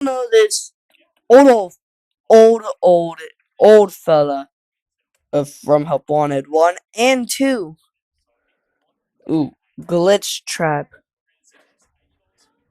know this old fella from Help Wanted 1 and 2. Ooh, Glitch Trap.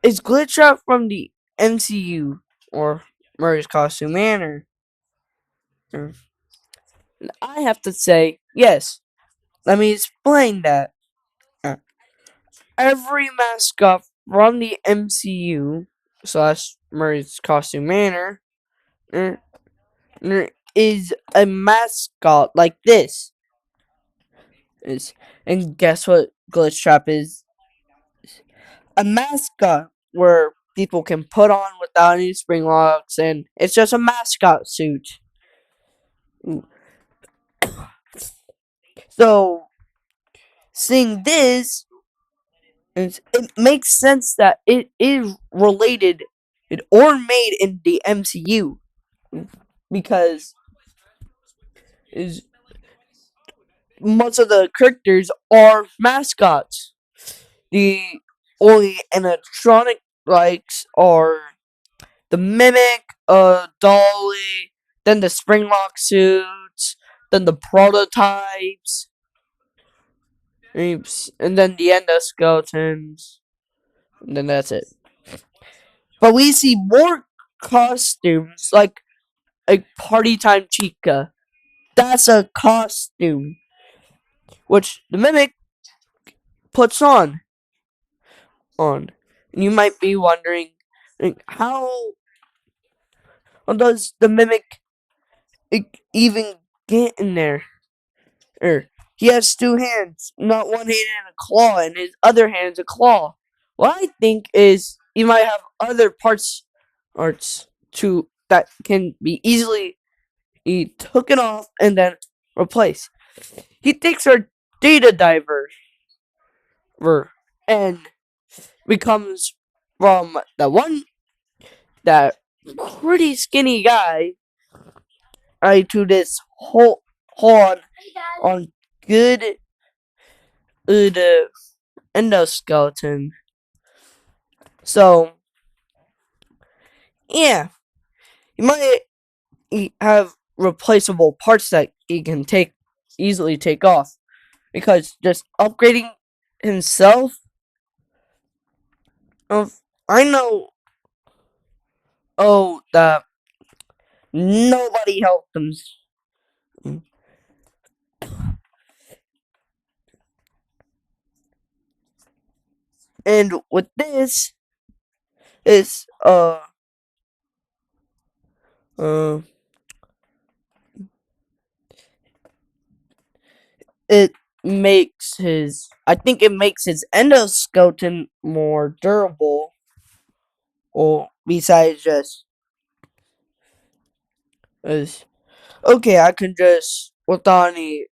Is Glitch Trap from the MCU or Murray's Costume Manor? I have to say, yes. Let me explain that. Uh, Every mascot from the MCU slash Murray's Costume Manor is a mascot like this. And guess what Glitch Trap is? A mascot where people can put on without any spring locks, and it's just a mascot suit. So, seeing this, it makes sense that it is related or made in the MCU because is most of the characters are mascots. The only animatronic likes are the Mimic, Dolly, then the Springlock suits, then the prototypes, and then the endoskeletons, and then that's it. But we see more costumes like Party Time Chica. That's a costume which the Mimic puts on. And you might be wondering, like, how does the Mimic even get in there? He has two hands, not one hand and a claw, and his other hand's a claw. What I think is he might have other parts to that can be easily taken off and then replaced. He takes our data diver and becomes from that pretty skinny guy to this whole on good endoskeleton. So yeah, you might have replaceable parts that he can easily take off because just upgrading himself. I know. Oh, that nobody helped him. And with this is uh it I think it makes his endoskeleton more durable, or besides just as okay, I can just without any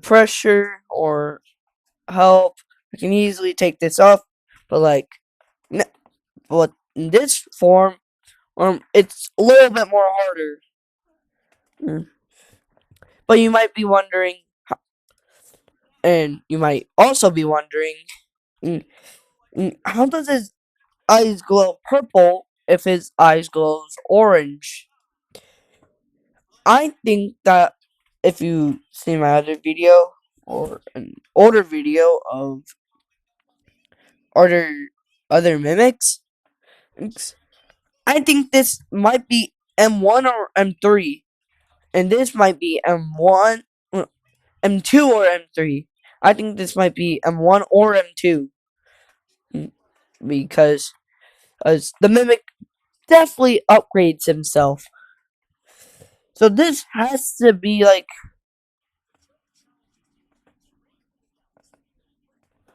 pressure or help, I can easily take this off. But but in this form, it's a little bit more harder. But you might be wondering, and you might also be wondering, how does his eyes glow purple if his eyes glows orange? I think that if you see my other video or an older video of other other mimics, I think this might be M1 or M3, and this might be M1, M2 or M3. I think this might be M1 or M2 because the mimic definitely upgrades himself. So this has to be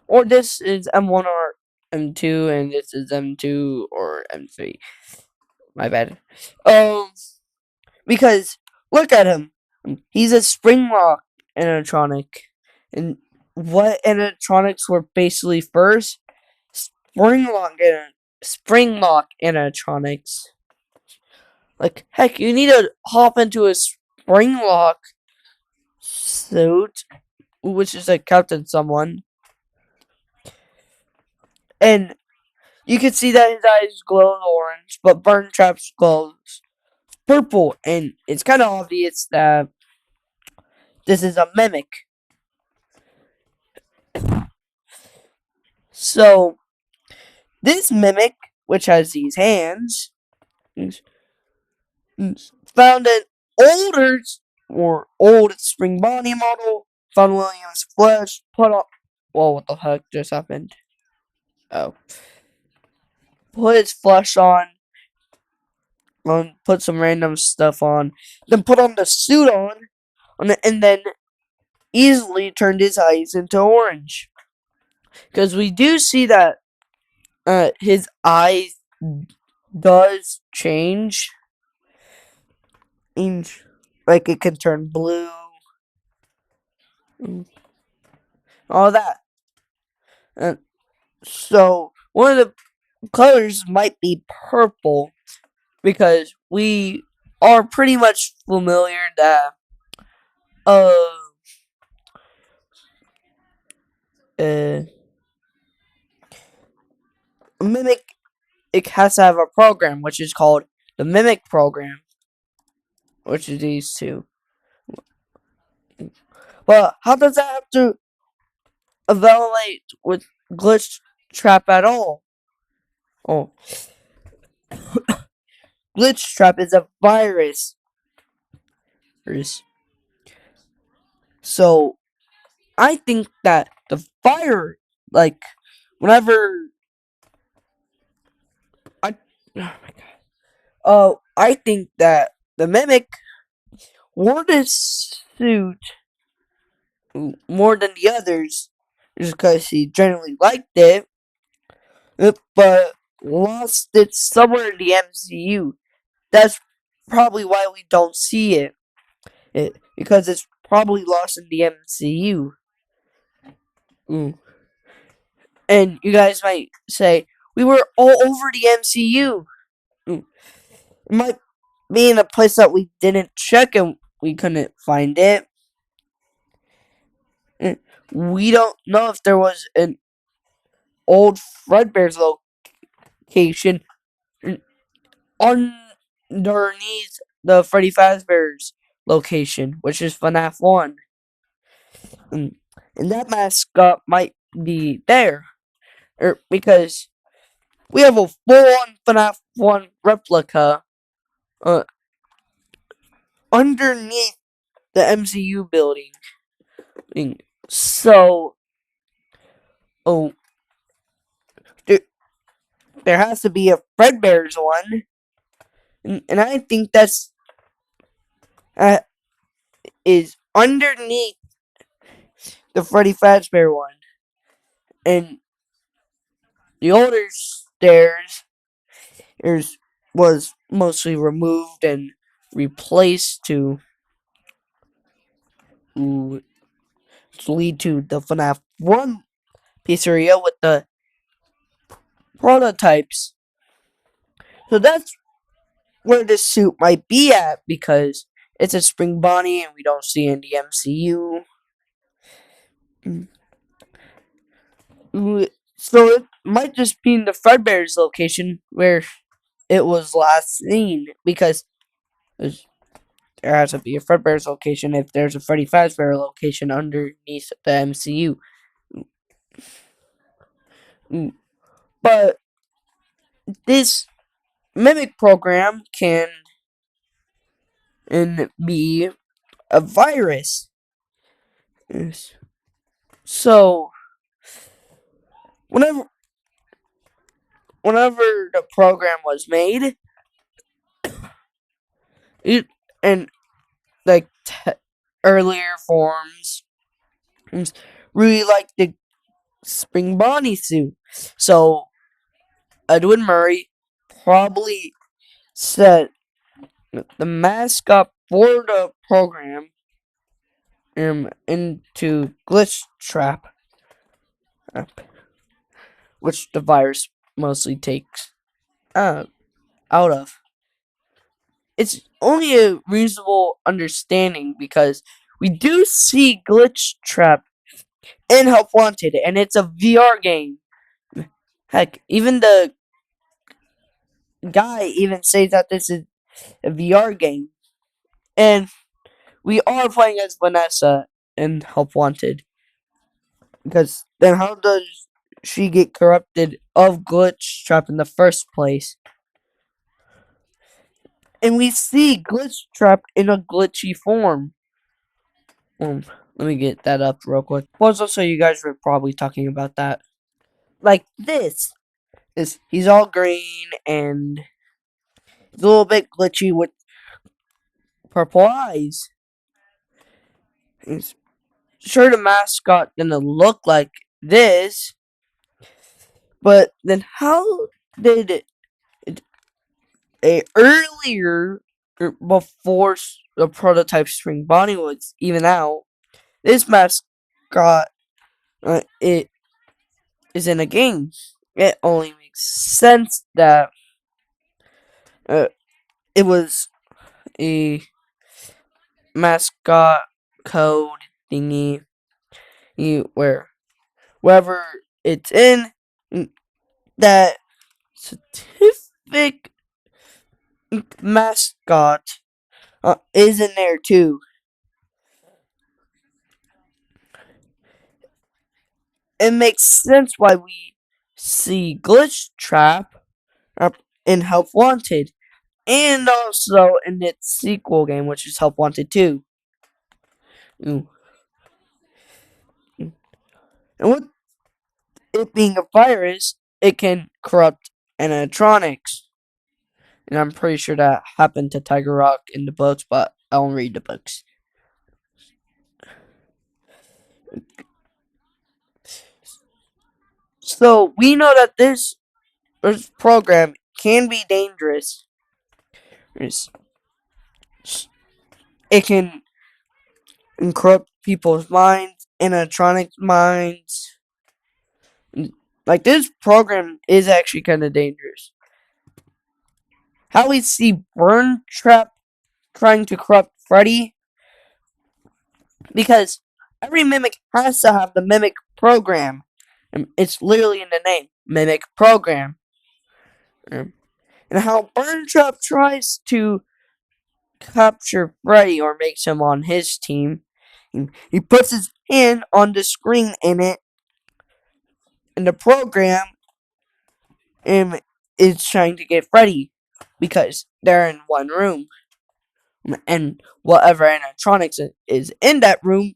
or this is M1 or M2, and this is M2 or M3. My bad. Because look at him. He's a Springlock animatronic, and what animatronics were basically first? Springlock Springlock animatronics. Like heck, you need to hop into a Springlock suit, which is like Captain Someone, and You can see that his eyes glow orange, but Burn Trap's glows purple, and it's kind of obvious that this is a mimic. So, this mimic, which has these hands, found an older or old Spring Bonnie model, found William's flesh, put on. Whoa, what the heck just happened? Oh. Put his flesh on, put some random stuff on, then put on the suit on it, and then easily turned his eyes into orange. Because we do see that his eyes does change. Like it can turn blue. All that. So one of the colors might be purple because we are pretty much familiar that uh, uh mimic, it has to have a program which is called the mimic program, which is these two. But how does that have to evaluate with glitch trap at all? Oh, glitch trap is a virus. So I think that the fire, like whenever I, oh my god, I think that the mimic wore this suit more than the others, just because he generally liked it, but lost it somewhere in the MCU. That's probably why we don't see it because it's probably lost in the MCU. Mm. And you guys might say, we were all over the MCU. Mm. It might be in a place that we didn't check and we couldn't find it. We don't know if there was an old Fredbear's location underneath the Freddy Fazbear's location, which is FNAF 1. And that mascot might be there. Because we have a full-on FNAF 1 replica uh, underneath the MCU building. So, oh, there has to be a Fredbear's one. And I think that's is underneath the Freddy Fazbear one. And the older stairs was mostly removed and replaced to lead to the FNAF 1 pizzeria with the prototypes. So that's where this suit might be at because it's a Spring Bonnie and we don't see in the MCU. So it might just be in the Fredbear's location where it was last seen because there has to be a Fredbear's location if there's a Freddy Fazbear location underneath the MCU. But this mimic program can be a virus. So whenever the program was made, it and like earlier forms really liked the Spring Bonnie suit. So Edwin Murray probably set the mascot for the program into Glitch Trap, which the virus mostly takes out of. It's only a reasonable understanding because we do see Glitch Trap in Help Wanted, and it's a VR game. Heck, even the guy even says that this is a VR game, and we are playing as Vanessa in Help Wanted. Because then how does she get corrupted of Glitch Trap in the first place? And we see Glitch Trap in a glitchy form. Let me get that up real quick. Also, you guys were probably talking about that. Like this is he's all green and he's a little bit glitchy with purple eyes. He's sure the mascot gonna look like this, but then how did a earlier before the prototype Spring Bonnie was even out, this mascot it is in a game. It only makes sense that uh, it was a mascot code thingy where wherever it's in that specific mascot is in there too. It makes sense why we see Glitch Trap in Help Wanted, and also in its sequel game, which is Help Wanted 2. Mm. And with it being a virus, it can corrupt animatronics. And I'm pretty sure that happened to Tiger Rock in the books, but I don't read the books. So we know that this program can be dangerous. It can corrupt people's minds, animatronic minds. Like this program is actually kind of dangerous. How we see Burn Trap trying to corrupt Freddy, because every mimic has to have the mimic program. And it's literally in the name, mimic program. And how Burn Trap tries to capture Freddy or makes him on his team. He puts his hand on the screen in the program, and is trying to get Freddy because they're in one room. And whatever animatronics is in that room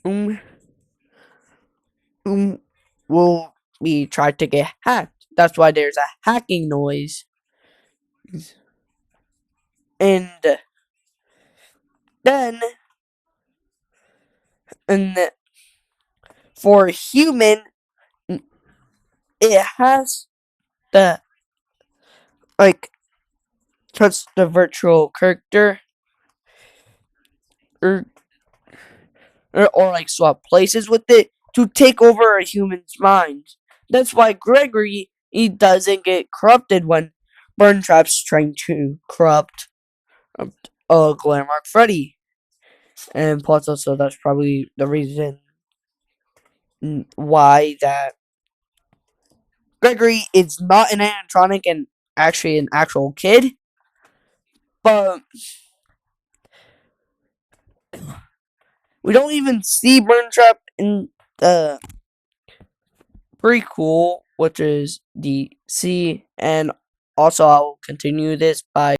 um, will be tried to get hacked. That's why there's a hacking noise. And then, and for a human, it has to like touch the virtual character or or like swap places with it to take over a human's mind. That's why Gregory he doesn't get corrupted when Burn Trap's trying to corrupt Glamrock Freddy. And plus also that's probably the reason why that Gregory is not an animatronic and actually an actual kid. But we don't even see Burn Trap in the prequel, which is DC. And also I'll continue this by